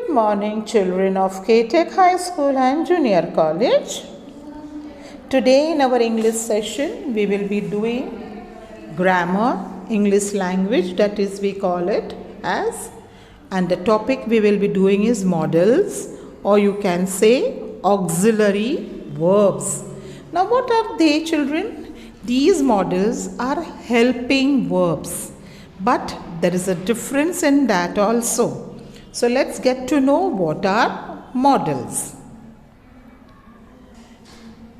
Good morning, children of K-Tech High School and Junior College. Today in our English session, we will be doing grammar, English language, that is we call it as, and the topic we will be doing is modals, or you can say auxiliary verbs. Now what are they, children? These modals are helping verbs, but there is a difference in that also. So let's get to know what are modals.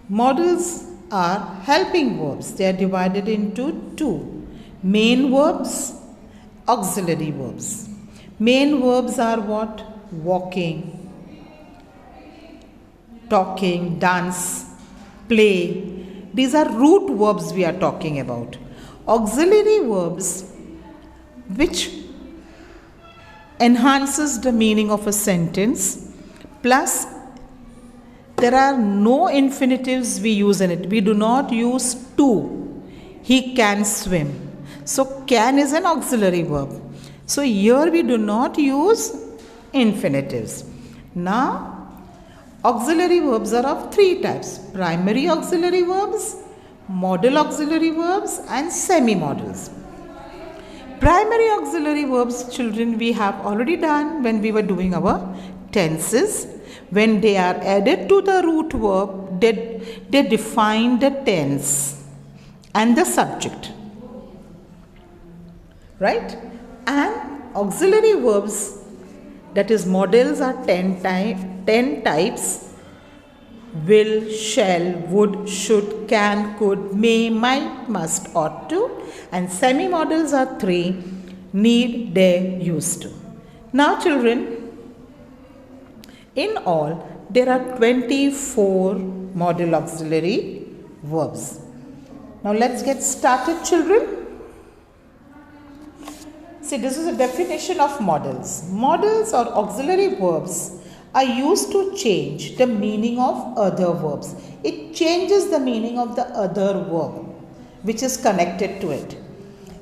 Modals are helping verbs. They are divided into two: main verbs, auxiliary verbs. Main verbs are what? Walking, talking, dance, play. These are root verbs we are talking about. Auxiliary verbs which enhances the meaning of a sentence, plus there are no infinitives we use in it. We do not use to. He can swim. So can is an auxiliary verb. So here we do not use infinitives. Now auxiliary verbs are of three types: primary auxiliary verbs, modal auxiliary verbs, and semi-modals. Primary auxiliary verbs, children, we have already done when we were doing our tenses. When they are added to the root verb, they define the tense and the subject. Right? And auxiliary verbs, that is modals, are 10 types: will, shall, would, should, can, could, may, might, must, ought to. And semi-modals are 3: need, dare, used to. Now children, in all there are 24 modal auxiliary verbs. Now let's get started, children. See, this is a definition of modals. Modals or auxiliary verbs are used to change the meaning of other verbs. It changes the meaning of the other verb which is connected to it.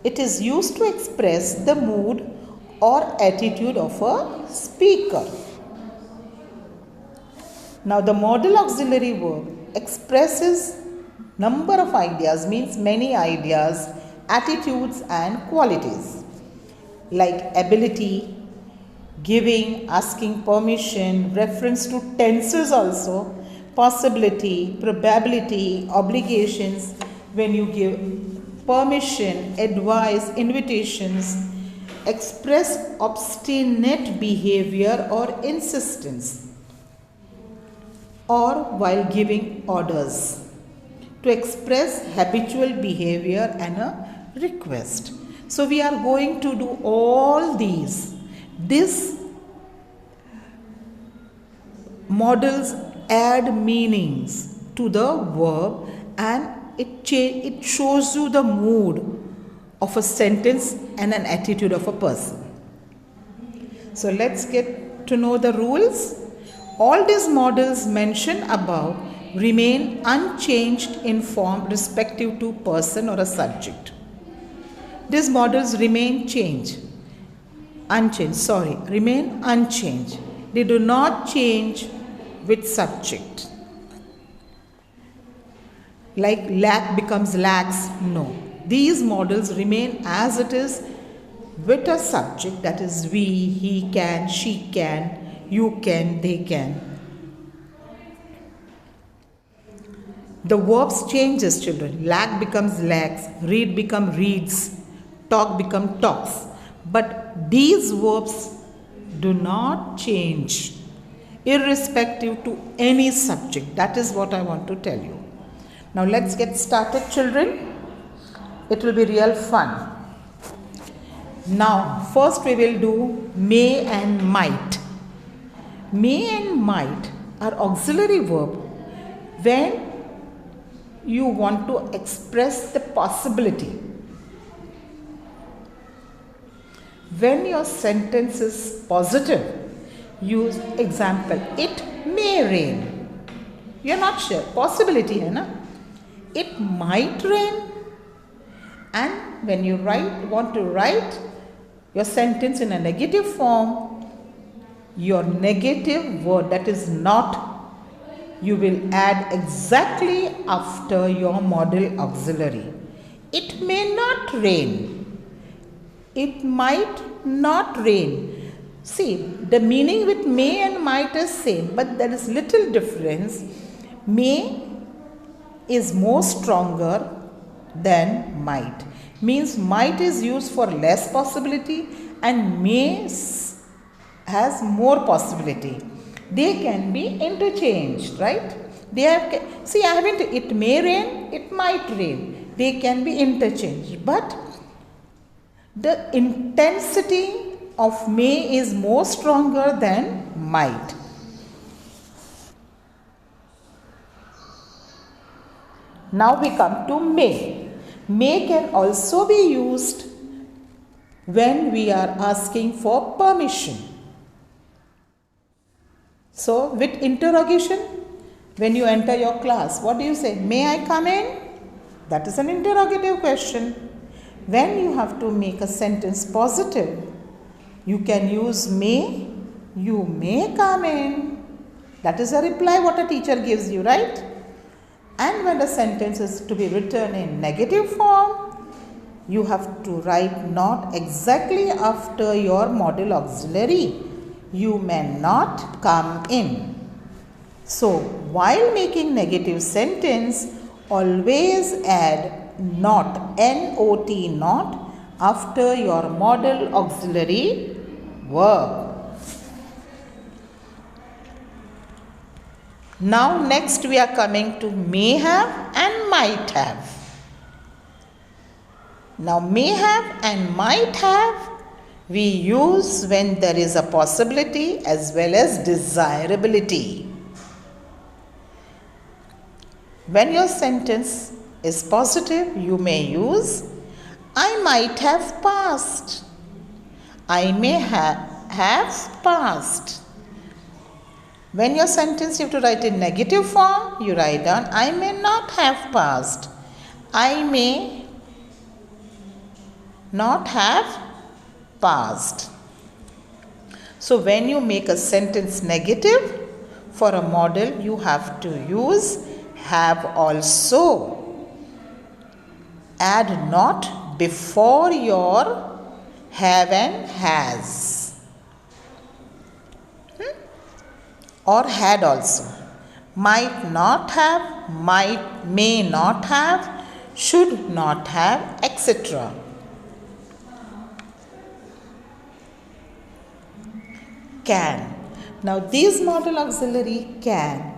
It is used to express the mood or attitude of a speaker. Now the modal auxiliary verb expresses number of ideas, means many ideas, attitudes and qualities like ability, giving, asking permission, reference to tenses also, possibility, probability, obligations, when you give permission, advice, invitations, express obstinate behavior or insistence, or while giving orders, to express habitual behavior and a request. So we are going to do all these. These modals add meanings to the verb, and it shows you the mood of a sentence and an attitude of a person. So let's get to know the rules. All these modals mentioned above remain unchanged in form respective to person or a subject. These modals remain unchanged. They do not change with subject. Like lack becomes lacks. No. These modals remain as it is with a subject, that is we, he can, she can, you can, they can. The verbs changes, children. Lack becomes lacks, read become reads, talk become talks. But these verbs do not change irrespective to any subject. That is what I want to tell you. Now let's get started, children. It will be real fun. Now first we will do may and might. May and might are auxiliary verb when you want to express the possibility. When your sentence is positive, use example, it may rain. You are not sure. Possibility hai na? It might rain. And when you want to write your sentence in a negative form, your negative word, that is not, you will add exactly after your modal auxiliary. It may not rain. It might not rain. See, the meaning with may and might is same, but there is little difference. May is more stronger than might. Means might is used for less possibility and may has more possibility. They can be interchanged, right? They have, see, I haven't, it may rain, it might rain. They can be interchanged, but the intensity of may is more stronger than might. Now we come to may. May can also be used when we are asking for permission. So, with interrogation, when you enter your class, what do you say? May I come in? That is an interrogative question. When you have to make a sentence positive, you can use may. You may come in. That is a reply what a teacher gives you, right? And when the sentence is to be written in negative form, you have to write not exactly after your modal auxiliary. You may not come in. So, while making negative sentence, always add not, N-O-T, not, after your modal auxiliary verb. Now next we are coming to may have and might have. Now may have and might have we use when there is a possibility as well as desirability. When your sentence is positive, you may use I might have passed. I may have passed. When your sentence you have to write in negative form, you write down I may not have passed. I may not have passed. So when you make a sentence negative for a modal, you have to use have also. Add not before your have and has. Or had also. Might not have, might, may not have, should not have, etc. Can. Now these modal auxiliary can,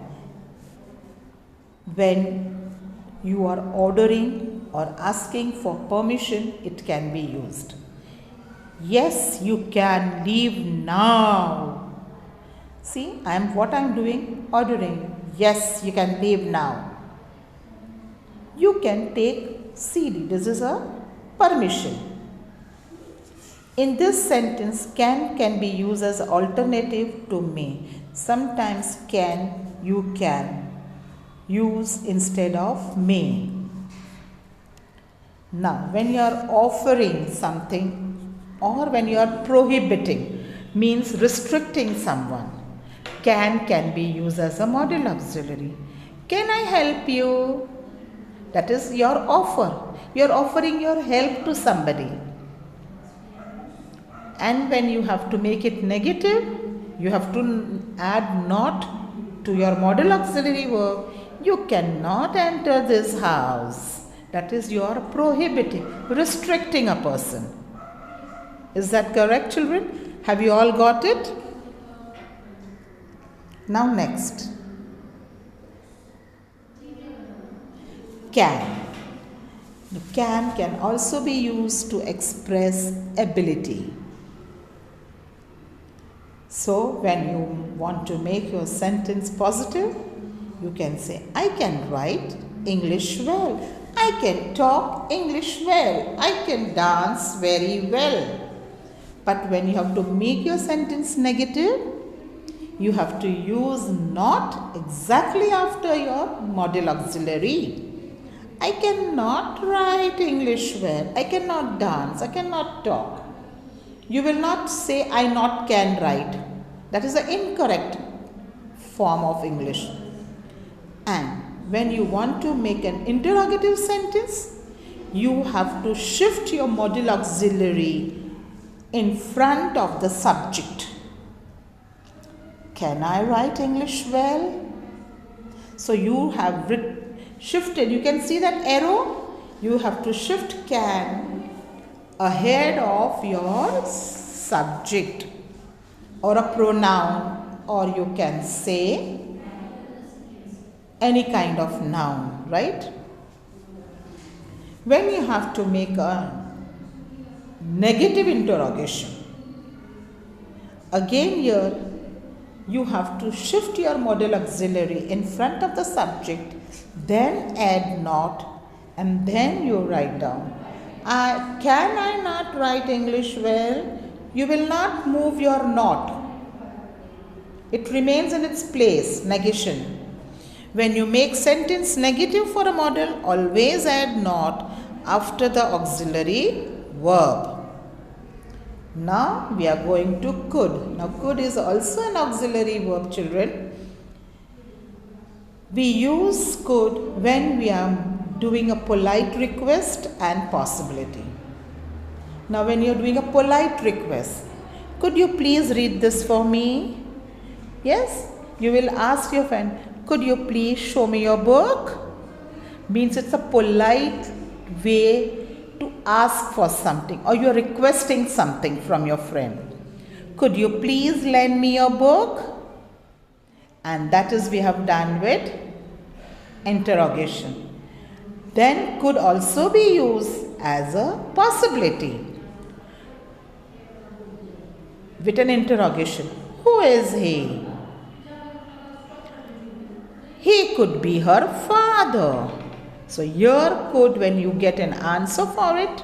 when you are ordering or asking for permission, it can be used. Yes, you can leave now. See, what I am doing? Ordering. Yes, you can leave now. You can take CD. This is a permission. In this sentence, can be used as alternative to may. Sometimes you can use instead of may. Now, when you are offering something or when you are prohibiting, means restricting someone, can be used as a modal auxiliary. Can I help you? That is your offer. You are offering your help to somebody. And when you have to make it negative, you have to add not to your modal auxiliary verb. You cannot enter this house. That is, you are prohibiting, restricting a person. Is that correct, children? Have you all got it? Now next. Can. Can also be used to express ability. So when you want to make your sentence positive, you can say, I can write English well. I can talk English well. I can dance very well. But when you have to make your sentence negative, you have to use not exactly after your modal auxiliary. I cannot write English well. I cannot dance. I cannot talk. You will not say I not can write. That is the incorrect form of English. And when you want to make an interrogative sentence, you have to shift your modal auxiliary in front of the subject. Can I write English well? So you have shifted. You can see that arrow. You have to shift can ahead of your subject or a pronoun, or you can say any kind of noun, right? When you have to make a negative interrogation, again here you have to shift your modal auxiliary in front of the subject, then add not, and then you write down. Can I not write English well? You will not move your not. It remains in its place, negation. When you make sentence negative for a modal, always add not after the auxiliary verb. Now we are going to could. Now could is also an auxiliary verb, children. We use could when we are doing a polite request and possibility. Now when you are doing a polite request, could you please read this for me? Yes, you will ask your friend, could you please show me your book? Means it's a polite way to ask for something, or you are requesting something from your friend. Could you please lend me your book? And that is we have done with interrogation. Then could also be used as a possibility with an interrogation. Who is he? He could be her father. So here could, when you get an answer for it,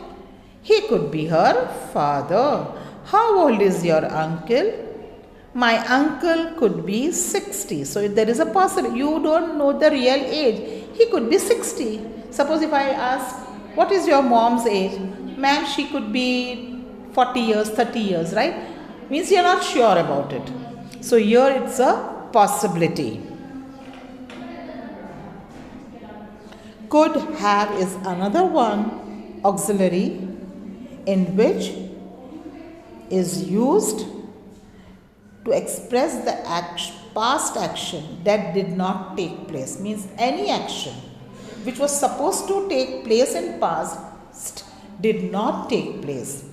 he could be her father. How old is your uncle? My uncle could be 60. So if there is a possibility, you don't know the real age. He could be 60. Suppose if I ask, what is your mom's age? Ma'am, she could be 40 years, 30 years, right? Means you are not sure about it. So here it's a possibility. Could have is another one, auxiliary, in which is used to express the past action that did not take place. Means any action which was supposed to take place in past did not take place.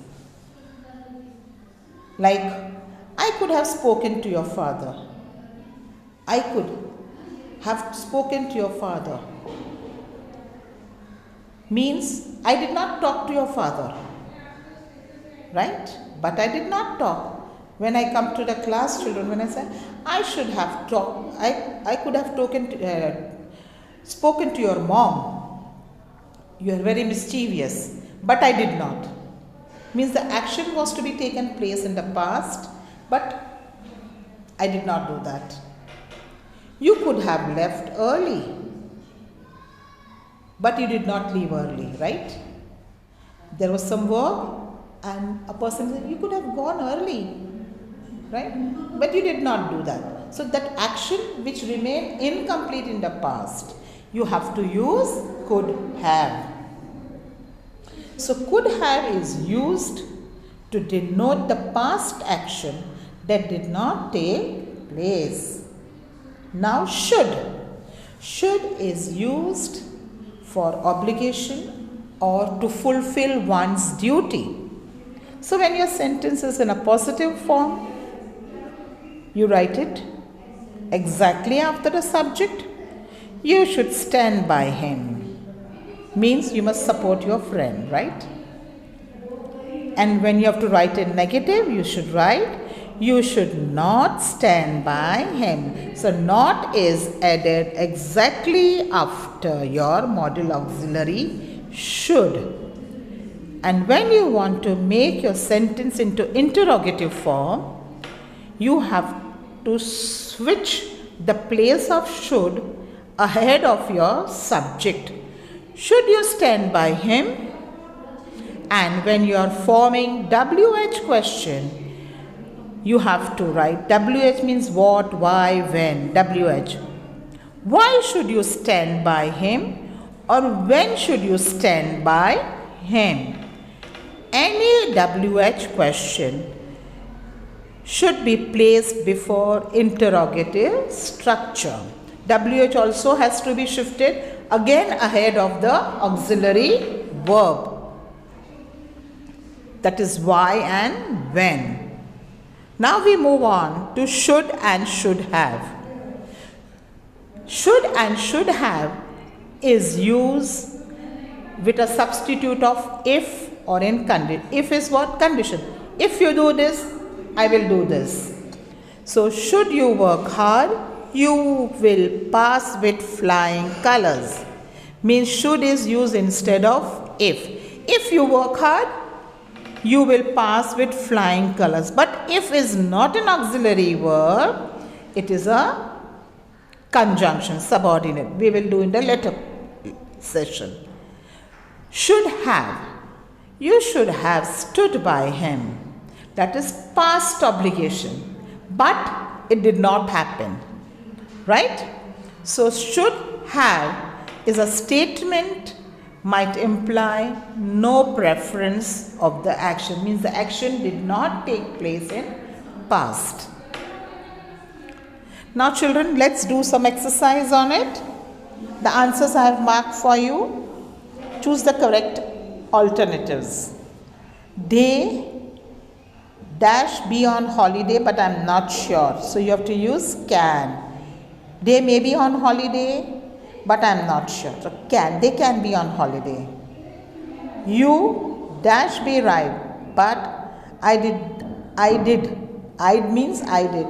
Like, I could have spoken to your father. I could have spoken to your father. Means I did not talk to your father, right? But I did not talk. When I come to the class, children, when I say I should have talked, I could have spoken to your mom. You are very mischievous, but I did not. Means the action was to be taken place in the past, but I did not do that. You could have left early, but you did not leave early, right? There was some work and a person said, you could have gone early, right? But you did not do that. So that action which remained incomplete in the past, you have to use could have. So could have is used to denote the past action that did not take place. Now should. Should is used for obligation or to fulfill one's duty. So when your sentence is in a positive form, you write it exactly after the subject. You should stand by him. Means you must support your friend, right? And when you have to write in negative, you should write, you should not stand by him. So not is added exactly after your modal auxiliary should. And when you want to make your sentence into interrogative form, you have to switch the place of should ahead of your subject. Should you stand by him? And when you are forming WH question, you have to write. WH means what, why, when. WH. Why should you stand by him? Or when should you stand by him? Any WH question should be placed before interrogative structure. WH also has to be shifted again ahead of the auxiliary verb. That is why and when. Now we move on to should and should have. Should and should have is used with a substitute of if or in condition. If is what? Condition. If you do this, I will do this. So should you work hard, you will pass with flying colors. Means should is used instead of if. If you work hard, you will pass with flying colors. But if is not an auxiliary verb, it is a conjunction, subordinate. We will do in the later session. Should have. You should have stood by him. That is past obligation. But it did not happen. Right? So should have is a statement, might imply no preference of the action. Means the action did not take place in past. Now children, let's do some exercise on it. The answers I have marked for you. Choose the correct alternatives. They dash be on holiday, but I am not sure. So you have to use can. They may be on holiday, but I am not sure. So can. They can be on holiday. You dash be right, but I did. I means I did.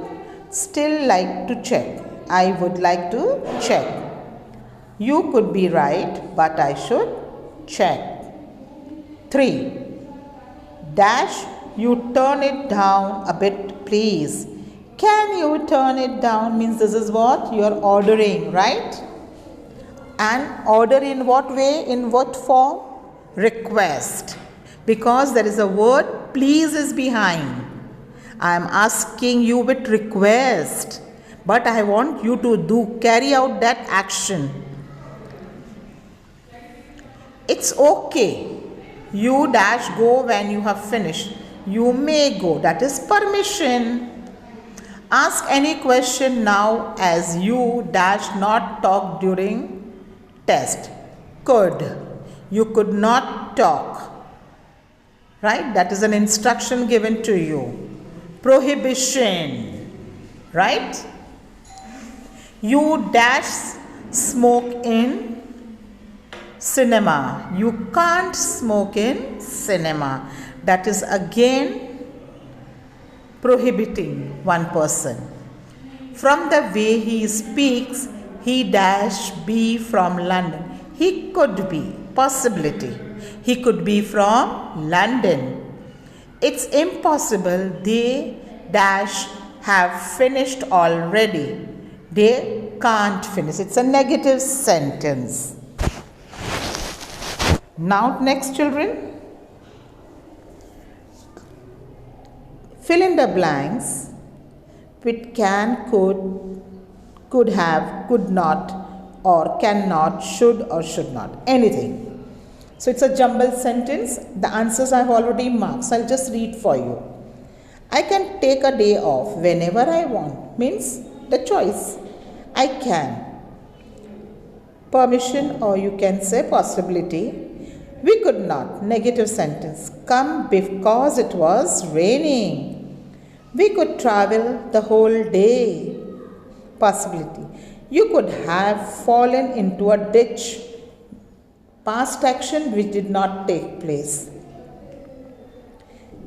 Still like to check. I would like to check. You could be right, but I should check. 3. Dash, you turn it down a bit, please. Can you turn it down? Means this is what? You are ordering, right? And order in what way? In what form? Request. Because there is a word please is behind. I am asking you with request. But I want you to carry out that action. It's okay. You dash go when you have finished. You may go. That is permission. Ask any question now as you dash not talk during test. Could. You could not talk. Right? That is an instruction given to you. Prohibition. Right? You dash smoke in cinema. You can't smoke in cinema. That is again prohibiting one person. From the way he speaks, he dash be from London. He could be, possibility. He could be from London. It's impossible. They dash have finished already. They can't finish. It's a negative sentence. Now next children, fill in the blanks with can, could have, could not, or cannot, should or should not, anything. So it's a jumbled sentence. The answers I have already marked, so I'll just read for you. I can take a day off whenever I want, means the choice. I can. Permission, or you can say possibility. We could not, negative sentence, come because it was raining. We could travel the whole day. Possibility. You could have fallen into a ditch. Past action which did not take place.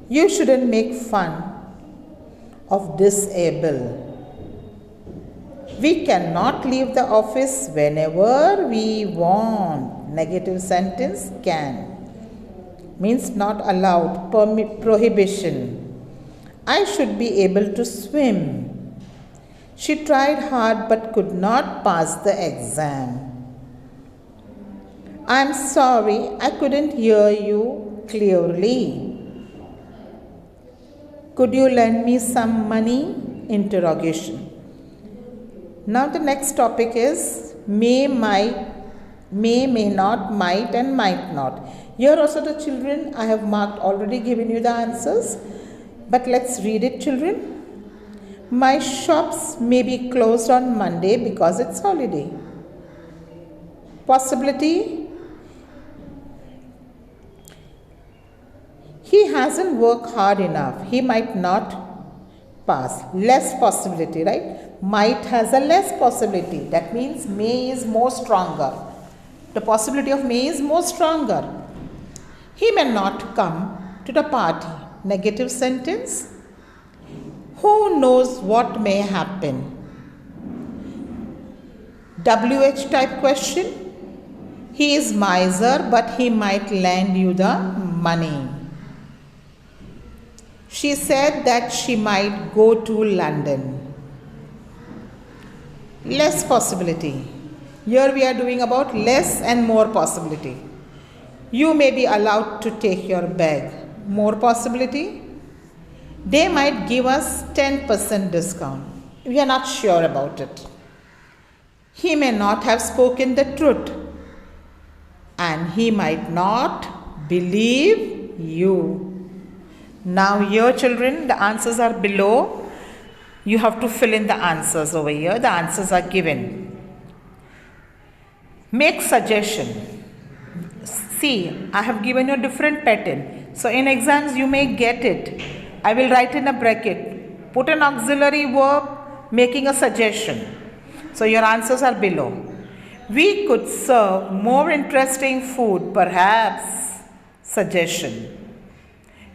You shouldn't make fun of disabled. We cannot leave the office whenever we want. Negative sentence, can. Means not allowed, prohibition. I should be able to swim. She tried hard but could not pass the exam. I'm sorry, I couldn't hear you clearly. Could you lend me some money? Interrogation. Now the next topic is may, might, may not, might and might not. Here also the children, I have marked already given you the answers. But let's read it, children. My shops may be closed on Monday because it's holiday. Possibility. He hasn't worked hard enough. He might not pass. Less possibility, right? Might has a less possibility. That means may is more stronger. The possibility of may is more stronger. He may not come to the party. Negative sentence. Who knows what may happen? WH type question. He is miser, but he might lend you the money. She said that she might go to London. Less possibility. Here we are doing about less and more possibility. You may be allowed to take your bag. More possibility. They might give us 10% discount. We are not sure about it. He may not have spoken the truth. And he might not believe you. Now here children, the answers are below. You have to fill in the answers over here. The answers are given. Make suggestion. See, I have given you a different pattern. So in exams you may get it. I will write in a bracket. Put an auxiliary verb making a suggestion. So your answers are below. We could serve more interesting food, perhaps. Suggestion.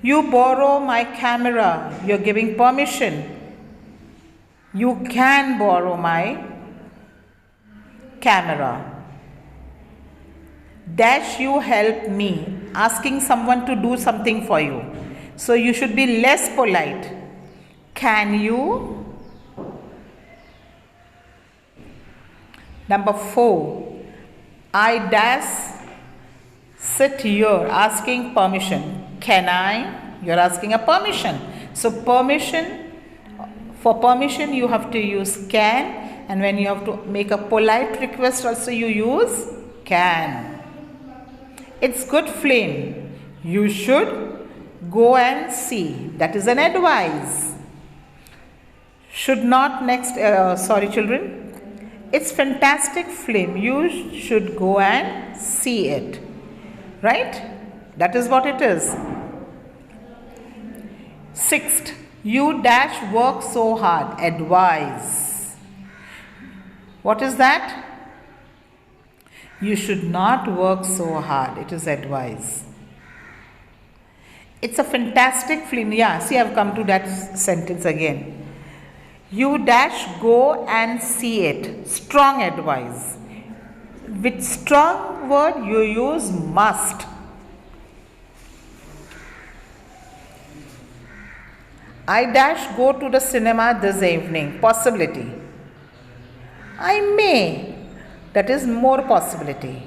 You borrow my camera. You're giving permission. You can borrow my camera. Dash you help me. Asking someone to do something for you. So you should be less polite. Can you? Number 4. I dash sit here asking permission. Can I? You're asking a permission. So permission, for permission you have to use can, and when you have to make a polite request also you use can. It's good flame. You should go and see. That is an advice. Should not next, sorry children. It's fantastic film. You should go and see it. Right? That is what it is. 6th, you dash work so hard. Advise. What is that? You should not work so hard. It is advice. It's a fantastic film. Yeah, see, I've come to that sentence again. You dash go and see it. Strong advice. With strong word you use must. I dash go to the cinema this evening. Possibility. I may. That is more possibility.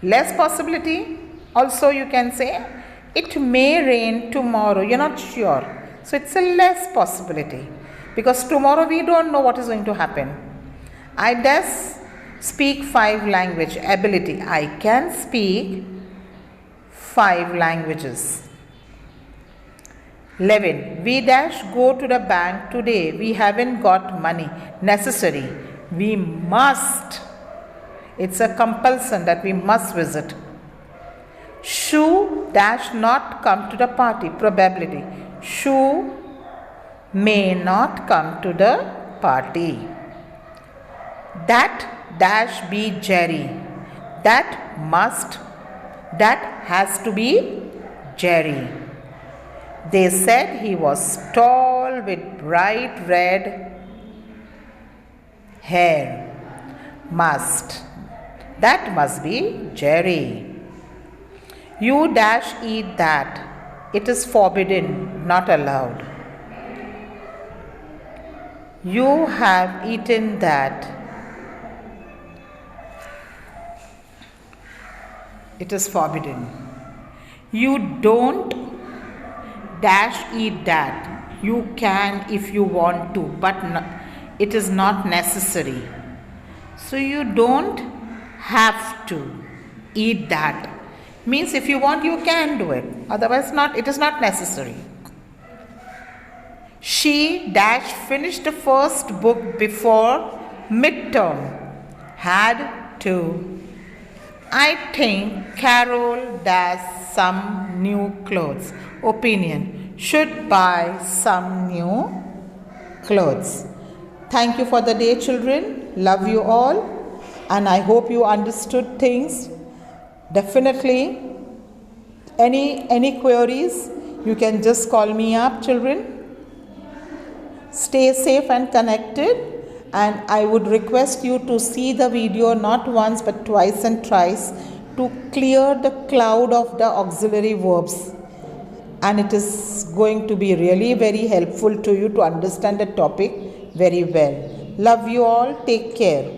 Less possibility. Also you can say it may rain tomorrow. You're not sure. So it's a less possibility. Because tomorrow we don't know what is going to happen. I dash speak 5 languages. Ability. I can speak 5 languages. 11. We dash go to the bank today. We haven't got money. Necessary. We must. It's a compulsion that we must visit. Shoo dash not come to the party. Probability. Shoo may not come to the party. That dash be Jerry. That must. That has to be Jerry. They said he was tall with bright red hair. Must. That must be Jerry. You dash eat that. It is forbidden, not allowed. You have eaten that. It is forbidden. You don't dash eat that. You can if you want to, but it is not necessary. So you don't have to eat that. Means if you want, you can do it. Otherwise, it is not necessary. She dash finished the first book before midterm. Had to. I think Carol dash some new clothes. Opinion. Should buy some new clothes. Thank you for the day, children. Love you all. And I hope you understood things. Definitely. Any queries, you can just call me up, children. Stay safe and connected. And I would request you to see the video not once but twice and thrice to clear the cloud of the auxiliary verbs. And it is going to be really very helpful to you to understand the topic very well. Love you all. Take care.